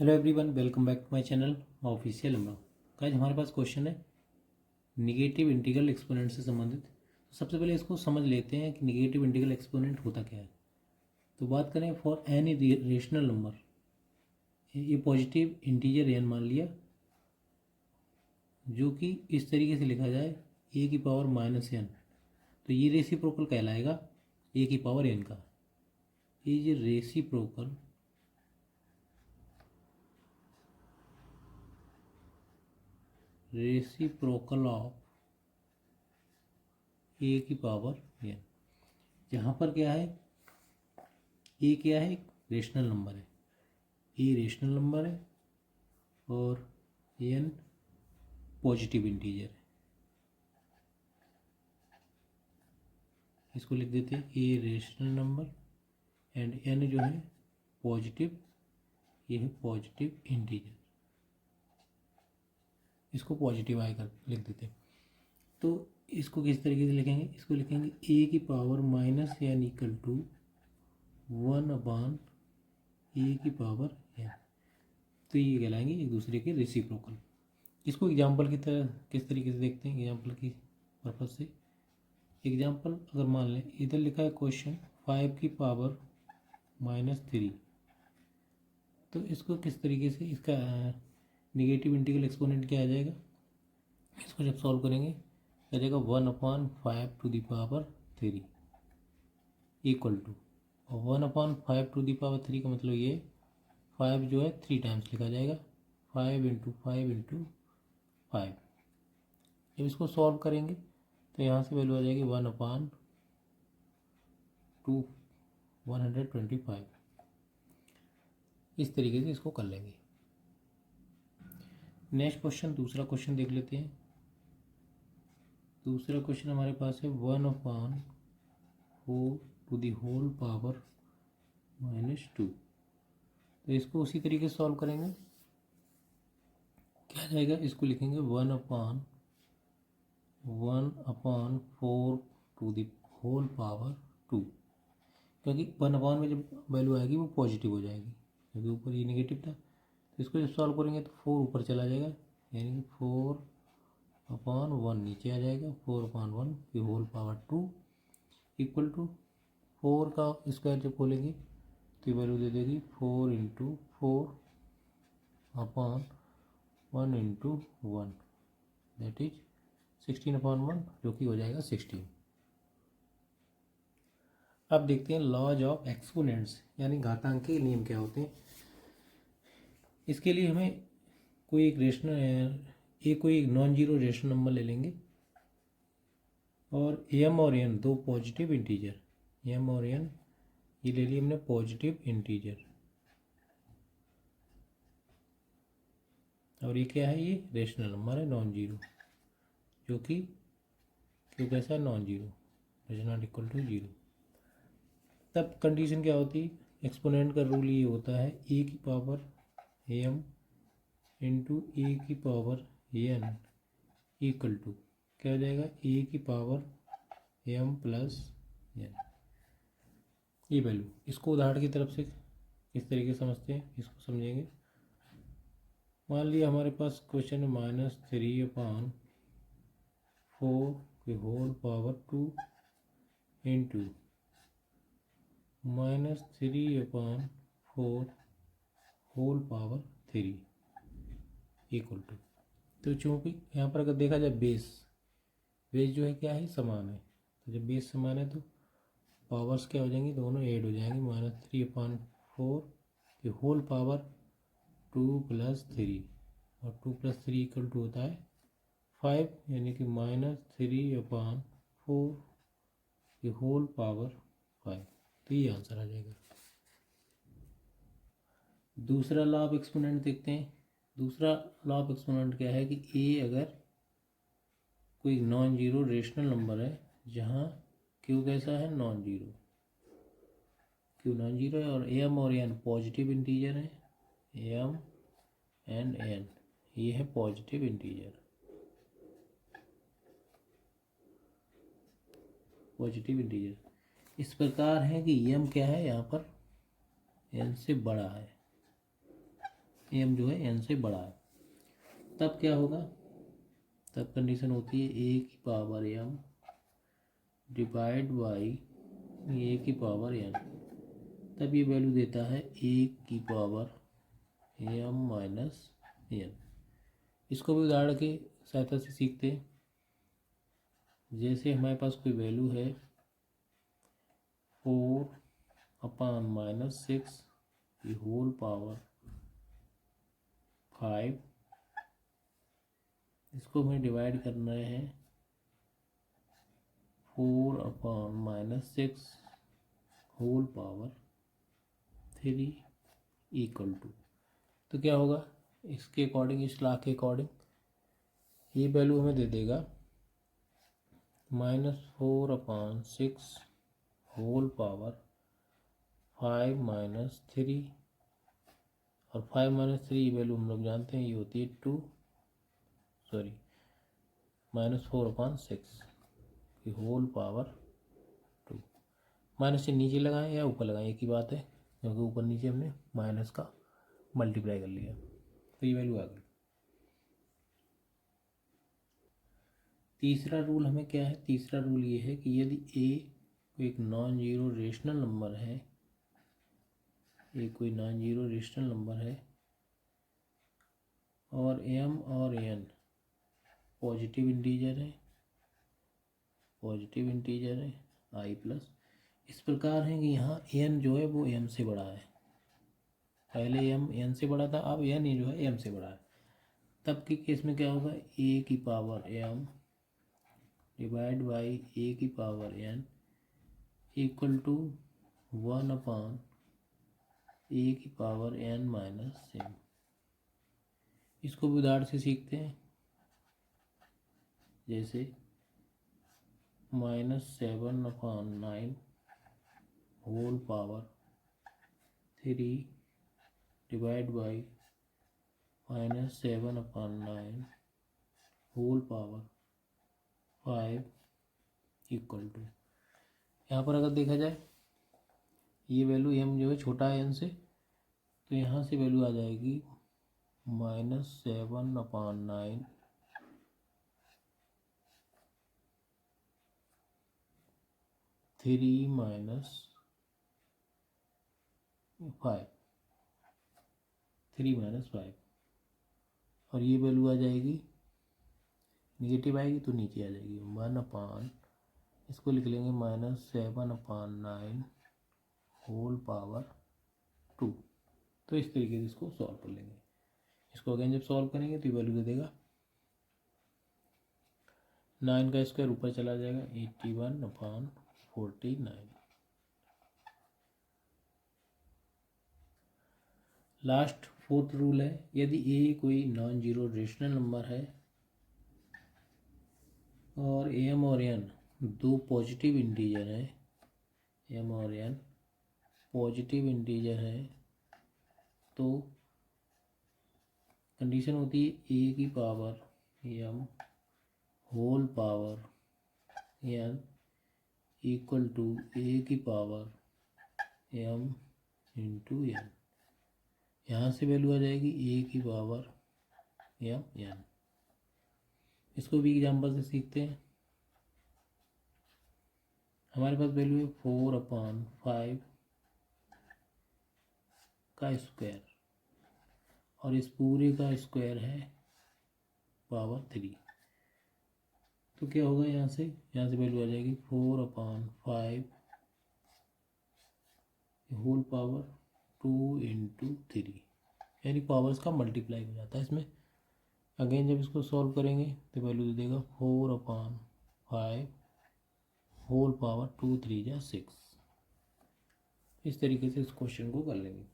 Hello everyone, welcome back to my channel official अमरा। Guys, हमारे पास क्वेश्चन है निगेटिव इंटीग्रल एक्सपोनेंट से संबंधित। तो सबसे पहले इसको समझ लेते हैं कि निगेटिव इंटीग्रल एक्सपोनेंट होता क्या है। तो बात करें फॉर एनी रेशनल नंबर, ये पॉजिटिव इंटीजर एन मान लिया, जो कि इस तरीके से लिखा जाए ए की पावर माइनस एन, तो ये रेसिप्रोकल कहलाएगा ए की पावर एन का। ये रेसिप्रोकल ऑफ ए की पावर एन, जहाँ पर क्या है, ए क्या है, एक रेशनल नंबर है, ए रेशनल नंबर है और एन पॉजिटिव इंटीजर है। इसको लिख देते हैं A rational number and N जो है पॉजिटिव, ये है पॉजिटिव इंटीजर। इसको पॉजिटिव आई कर लिख देते हैं। तो इसको किस तरीके से लिखेंगे, इसको लिखेंगे ए की power minus N equal to 1/, A की पावर एन। तो ये कहलाएंगे एक दूसरे के रेसिप्रोकल। इसको एग्जाम्पल की तरह किस तरीके से देखते हैं, एग्जाम्पल की पर्पज से। एग्जाम्पल अगर मान लें, इधर लिखा है क्वेश्चन 5 की पावर -3, तो इसको किस तरीके से, इसका निगेटिव इंटीग्रल एक्सपोनेंट क्या आ जाएगा, इसको जब सॉल्व करेंगे आ जाएगा 1/5 to the power 3 equal to, और 1/5 टू द पावर 3 का मतलब ये 5 जो है 3 टाइम्स लिखा जाएगा, 5 इंटू 5 इंटू 5। जब इसको सॉल्व करेंगे तो यहाँ से वैल्यू आ जाएगी 1/125। इस तरीके से इसको कर लेंगे। नेक्स्ट क्वेश्चन, दूसरा क्वेश्चन देख लेते हैं। दूसरा क्वेश्चन हमारे पास है 1/4 टू द होल पावर -2। तो इसको उसी तरीके से सॉल्व करेंगे। क्या जाएगा, इसको लिखेंगे 1/4 टू द होल पावर 2, क्योंकि 1/, में जब वैल्यू आएगी वो पॉजिटिव हो जाएगी, क्योंकि ऊपर ये नेगेटिव था। तो इसको जब सॉल्व करेंगे तो 4 ऊपर चला जाएगा, यानी कि 4/1 नीचे आ जाएगा, 4/1 की होल पावर 2 इक्वल टू 4 का स्क्वायर जब खोलेंगे तो ये वैल्यू दे देगी 4 इंटू 4/1 इंटू 1, दैट इज 16/1, जो कि हो जाएगा 16। अब देखते हैं लॉज ऑफ एक्सपोनेंट्स, यानी घातांक के नियम क्या होते हैं। इसके लिए हमें कोई एक नॉन जीरो रेशनल नंबर ले लेंगे, और एम और एन दो पॉजिटिव इंटीजर, एम और एन ये ले लिए हमने पॉजिटिव इंटीजर, और ये क्या है, ये रेशनल नंबर है नॉन जीरो, जो कि क्यों कैसा है, non zero, is not equal to zero. तब कंडीशन क्या होती है, एक्सपोनेंट का रूल ये होता है ए की पावर एम इंटू ए की पावर एन इक्वल टू क्या हो जाएगा, ए की पावर एम प्लस एन। ये वैल्यू, इसको उदाहरण की तरफ से किस तरीके से समझते हैं, इसको समझेंगे। मान लिया हमारे पास क्वेश्चन है -3/4 की whole power 2 into -3/4 whole power 3 equal to. तो चूँकि यहाँ पर अगर देखा जाए बेस जो है क्या है, समान है, तो जब बेस समान है तो पावर्स क्या हो जाएंगी, दोनों ऐड हो जाएंगी। -3/4 की होल पावर 2 + 3, और 2 + 3 इक्वल टू होता है 5, यानी कि -3/4 की होल पावर 5। तो ये आंसर आ जाएगा। दूसरा लॉ ऑफ एक्सपोनेंट देखते हैं। दूसरा लॉ ऑफ एक्सपोनेंट क्या है कि ए अगर कोई नॉन जीरो रेशनल नंबर है, जहाँ क्यू कैसा है, non zero, Q non zero है, और एम और एन पॉजिटिव इंटीजर है, एम एंड एन ये है पॉजिटिव इंटीजर, पॉजिटिव इंटीजर इस प्रकार है कि एम क्या है, यहाँ पर एन से बड़ा है, एम जो है एन से बड़ा है, तब क्या होगा, तब कंडीशन होती है ए की पावर एम डिवाइड बाई ए की पावर एन, तब ये वैल्यू देता है ए की पावर एम माइनस एन। इसको भी उदाहरण के सहायता से सीखते हैं। जैसे हमारे पास कोई वैल्यू है 4/-6 की होल पावर 5, इसको हमें डिवाइड करना है 4/-6 होल पावर 3 इक्वल टू, तो क्या होगा इसके अकॉर्डिंग, इस लॉ के अकॉर्डिंग ये वैल्यू हमें दे देगा -4/6 होल पावर 5-3, और 5-3 वैल्यू हम लोग जानते हैं ये होती है -4/6 की होल पावर 2। माइनस से नीचे लगाएं या ऊपर लगाएं एक ही बात है, क्योंकि ऊपर नीचे हमने माइनस का मल्टीप्लाई कर लिया, तो ये वैल्यू आ गई। तीसरा रूल हमें क्या है, तीसरा रूल ये है कि यदि ए एक नॉन जीरो रेशनल नंबर है, ये कोई नॉन जीरो रेशनल नंबर है और एम और एन पॉजिटिव इंटीजर है, पॉजिटिव इंटीजर है आई प्लस, इस प्रकार है कि यहाँ एन जो है वो एम से बड़ा है, पहले एम एन से बड़ा था, अब एन जो है एम से बड़ा है, तब के केस में क्या होगा, ए की पावर एम डिवाइड बाई ए की power N equal to 1/a की पावर n माइनस m। इसको भी उदाहरण से सीखते हैं। जैसे -7/9 whole power 3 divide by -7/9 whole power 5 equal to, यहाँ पर अगर देखा जाए ये वैल्यू m जो है छोटा है n से, तो यहाँ से वैल्यू आ जाएगी -7/9 3 माइनस 5, 3 माइनस 5, और ये वैल्यू आ जाएगी, निगेटिव आएगी तो नीचे आ जाएगी 1/, इसको लिख लेंगे -7/9 होल पावर 2। तो इस तरीके से इसको सॉल्व कर लेंगे। इसको अगेन जब सॉल्व करेंगे तो वैल्यू दे देगा 9 का स्क्वायर ऊपर चला जाएगा 81/49। लास्ट फोर्थ रूल है, यदि ए कोई नॉन जीरो रेशनल नंबर है और एम और एन दो पॉजिटिव इंटीजर है, एम और एन पॉजिटिव इंटीजर है, तो कंडीशन होती है ए की power M whole power N equal to A की पावर एम इंटू एन। यहाँ से वैल्यू आ जाएगी ए की पावर एम एन। इसको भी एग्जाम्पल से सीखते हैं। हमारे पास वैल्यू है 4/5 का स्क्वायर, और इस पूरे का स्क्वायर है पावर 3, तो क्या होगा, यहाँ से वैल्यू आ जाएगी 4/5 होल पावर 2 इंटू 3, यानी पावर्स का मल्टीप्लाई हो जाता है इसमें। अगेन जब इसको सॉल्व करेंगे तो वैल्यू दे देगा 4/5 होल पावर 2 3 जा 6। इस तरीके से इस क्वेश्चन को कर लेंगे।